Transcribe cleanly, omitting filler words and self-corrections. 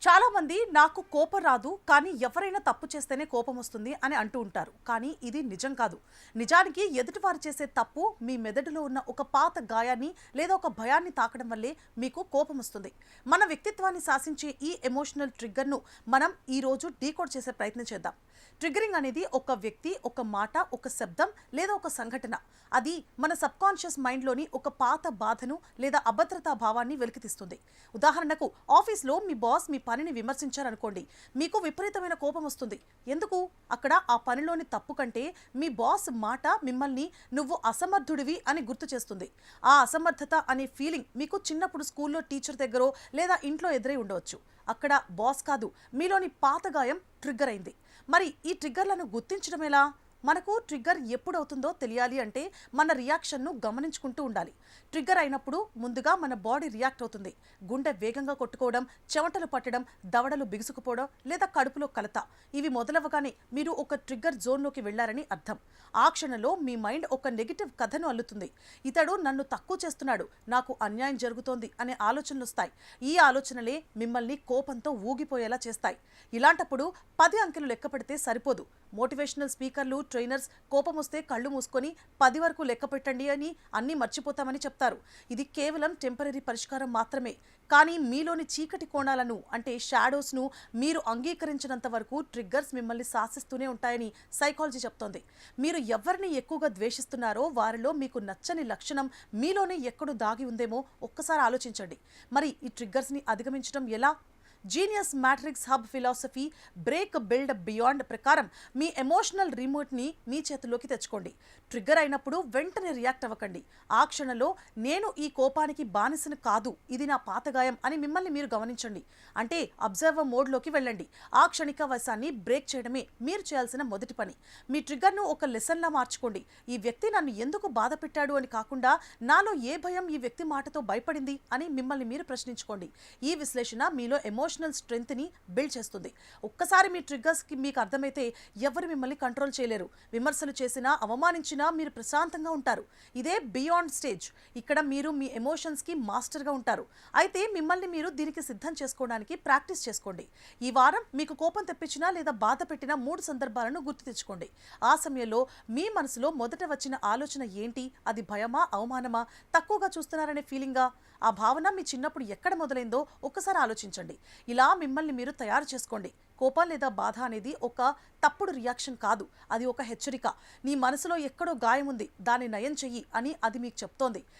చాలా మంది నాకు కోపం రాదు కానీ ఎవరైనా తప్పు చేస్తేనే కోపం వస్తుంది అని అంటూ ఉంటారు. కానీ ఇది నిజం కాదు. నిజానికి ఎదుటివారు చేసే తప్పు మీ మెదడులో ఉన్న ఒక పాత గాయాన్ని లేదా ఒక భయాన్ని తాకడం వల్లే మీకు కోపం వస్తుంది. మన వ్యక్తిత్వాన్ని శాసించే ఈ ఎమోషనల్ ట్రిగ్గర్ను మనం ఈ రోజు డీకోడ్ చేసే ప్రయత్నం చేద్దాం. ట్రిగ్గరింగ్ అనేది ఒక వ్యక్తి, ఒక మాట, ఒక శబ్దం లేదా ఒక సంఘటన. అది మన సబ్కాన్షియస్ మైండ్లోని ఒక పాత బాధను లేదా అభద్రతా భావాన్ని వెలికితీస్తుంది. ఉదాహరణకు ఆఫీస్లో మీ బాస్ మీ పనిని విమర్శించారనుకోండి, మీకు విపరీతమైన కోపం వస్తుంది. ఎందుకు? అక్కడ ఆ పనిలోని తప్పు కంటే మీ బాస్ మాట మిమ్మల్ని నువ్వు అసమర్థుడివి అని గుర్తు చేస్తుంది. ఆ అసమర్థత అనే ఫీలింగ్ మీకు చిన్నప్పుడు స్కూల్లో టీచర్ దగ్గరో లేదా ఇంట్లో ఎదురై ఉండవచ్చు. అక్కడ బాస్ కాదు, మీలోని పాత గాయం ట్రిగ్గర్ అయింది. మరి ఈ ట్రిగ్గర్లను గుర్తించడం ఎలా? మనకు ట్రిగ్గర్ ఎప్పుడు అవుతుందో తెలియాలి అంటే మన రియాక్షన్ను గమనించుకుంటూ ఉండాలి. ట్రిగ్గర్ అయినప్పుడు ముందుగా మన బాడీ రియాక్ట్ అవుతుంది. గుండె వేగంగా కొట్టుకోవడం, చెమటలు పట్టడం, దవడలు బిగుసుకుపోవడం లేదా కడుపులో కలత. ఇవి మొదలవగానే మీరు ఒక ట్రిగ్గర్ జోన్లోకి వెళ్లారని అర్థం. ఆ క్షణంలో మీ మైండ్ ఒక నెగిటివ్ కథను అల్లుతుంది. ఇతడు నన్ను తక్కువ చేస్తున్నాడు, నాకు అన్యాయం జరుగుతోంది అనే ఆలోచనలు వస్తాయి. ఈ ఆలోచనలే మిమ్మల్ని కోపంతో ఊగిపోయేలా చేస్తాయి. ఇలాంటప్పుడు 10 అంకెలు లెక్క పెడితే సరిపోదు. మోటివేషనల్ స్పీకర్లు, ట్రైనర్స్ కోపం వస్తే కళ్ళు మూసుకొని 10 వరకు లెక్క పెట్టండి అని అన్నీ మర్చిపోతామని చెప్తారు. ఇది కేవలం టెంపరరీ పరిష్కారం మాత్రమే. కానీ మీలోని చీకటి కోణాలను అంటే షాడోస్ను మీరు అంగీకరించినంత వరకు ట్రిగ్గర్స్ మిమ్మల్ని శాసిస్తూనే ఉంటాయని సైకాలజీ చెప్తోంది. మీరు ఎవరిని ఎక్కువగా ద్వేషిస్తున్నారో వారిలో మీకు నచ్చని లక్షణం మీలోనే ఎక్కడో దాగి ఉందేమో ఒక్కసారి ఆలోచించండి. మరి ఈ ట్రిగ్గర్స్ని అధిగమించడం ఎలా? Genius matrix hub philosophy break build beyond ప్రకారం మీ ఎమోషనల్ రిమోట్ని మీ చేతుల్లోకి తెచ్చుకోండి. ట్రిగ్గర్ అయినప్పుడు వెంటనే రియాక్ట్ అవ్వకండి. ఆ క్షణంలో నేను ఈ కోపానికి బానిసను కాదు, ఇది నా పాత గాయం అని మిమ్మల్ని మీరు గమనించండి. అంటే అబ్జర్వర్ మోడ్లోకి వెళ్ళండి. ఆ క్షణిక వశాన్ని బ్రేక్ చేయడమే మీరు చేయాల్సిన మొదటి పని. మీ ట్రిగ్గర్ను ఒక లెసన్లా మార్చుకోండి. ఈ వ్యక్తి నన్ను ఎందుకు బాధ పెట్టాడు అని కాకుండా నాలో ఏ భయం ఈ వ్యక్తి మాటతో భయపడింది అని మిమ్మల్ని మీరు ప్రశ్నించుకోండి. ఈ విశ్లేషణ మీలో ఎమోషనల్ స్ట్రెంగ్త్ని బిల్డ్ చేస్తుంది. ఒక్కసారి మీ ట్రిగ్గర్స్కి మీకు అర్థమైతే ఎవరు మిమ్మల్ని కంట్రోల్ చేయలేరు. విమర్శలు చేసినా, అవమానించినా మీరు ప్రశాంతంగా ఉంటారు. ఇదే బియాండ్ స్టేజ్. ఇక్కడ మీరు మీ ఎమోషన్స్కి మాస్టర్గా ఉంటారు. అయితే మిమ్మల్ని మీరు దీనికి సిద్ధం చేసుకోవడానికి ప్రాక్టీస్ చేసుకోండి. ఈ వారం మీకు కోపం తెప్పించినా లేదా బాధ పెట్టిన 3 సందర్భాలను గుర్తు తెచ్చుకోండి. ఆ సమయంలో మీ మనసులో మొదట వచ్చిన ఆలోచన ఏంటి? అది భయమా, అవమానమా, తక్కువగా చూస్తున్నారనే ఫీలింగా? ఆ భావన మీ చిన్నప్పుడు ఎక్కడ మొదలైందో ఒక్కసారి ఆలోచించండి. ఇలా మిమ్మల్ని మీరు తయారు చేసుకోండి. కోపం లేదా బాధ అనేది ఒక తప్పుడు రియాక్షన్ కాదు, అది ఒక హెచ్చరిక. నీ మనసులో ఎక్కడో గాయం ఉంది, దాన్ని నయం చెయ్యి అని అది మీకు చెప్తోంది.